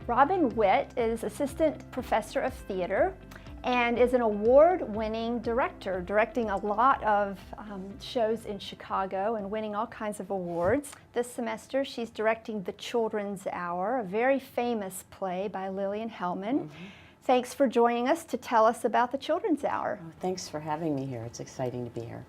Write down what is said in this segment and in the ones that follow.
Robin Witt is Assistant Professor of Theater and is an award-winning director, directing a lot of shows in Chicago and winning all kinds of awards. This semester she's directing The Children's Hour, a very famous play by Lillian Hellman. Thanks for joining us to tell us about The Children's Hour. Oh, thanks for having me here. It's exciting to be here.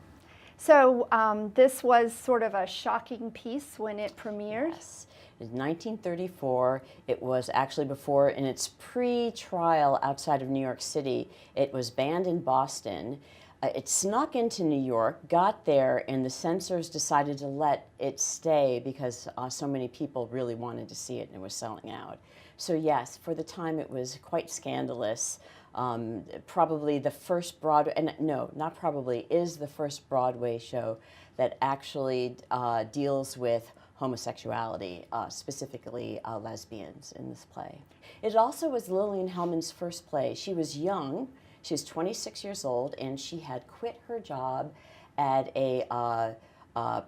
So this was sort of a shocking piece when it premiered. Yes. In 1934, it was actually before, in its pre-trial outside of New York City, it was banned in Boston. It snuck into New York, got there, and the censors decided to let it stay because so many people really wanted to see it and it was selling out. So yes, for the time it was quite scandalous. Probably the first Broadway, and no, not probably, is the first Broadway show that actually deals with homosexuality, specifically lesbians in this play. It also was Lillian Hellman's first play. She was young, she was 26 years old, and she had quit her job at a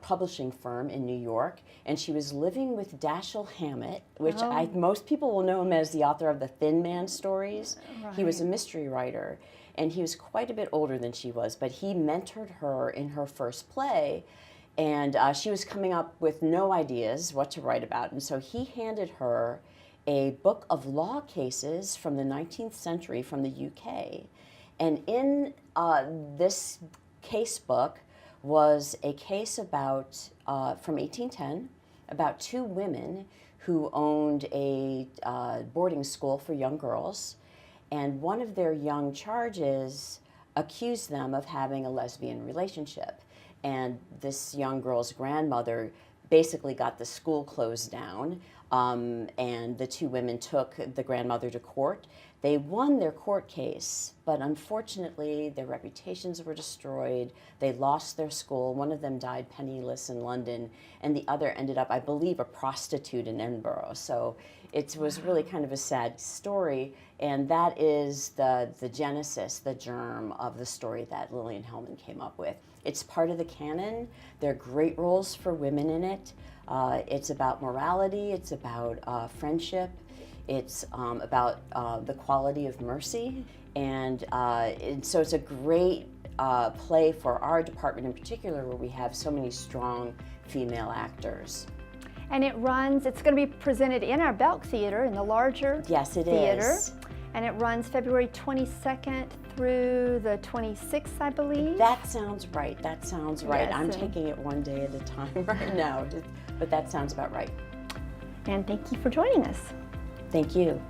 publishing firm in New York, and she was living with Dashiell Hammett, which most people will know him as the author of the Thin Man stories. Right. He was a mystery writer, and he was quite a bit older than she was, but he mentored her in her first play, and she was coming up with no ideas what to write about, and so he handed her a book of law cases from the 19th century from the UK. And in this case book was a case about, from 1810, about two women who owned a boarding school for young girls, and one of their young charges accused them of having a lesbian relationship. And this young girl's grandmother basically got the school closed down, and the two women took the grandmother to court. They won their court case, but unfortunately their reputations were destroyed. They lost their school. One of them died penniless in London, and the other ended up, I believe, a prostitute in Edinburgh. So it was really kind of a sad story, and that is the genesis, the germ of the story that Lillian Hellman came up with. It's part of the canon. There are great roles for women in it. It's about morality, it's about friendship, it's about the quality of mercy, and so it's a great play for our department in particular, where we have so many strong female actors. And it's going to be presented in our Belk Theater, in the larger theater. Is. And it runs February 22nd through the 26th, I believe. That sounds right. That sounds right. Yes, I'm taking it one day at a time right now, but that sounds about right. And thank you for joining us. Thank you.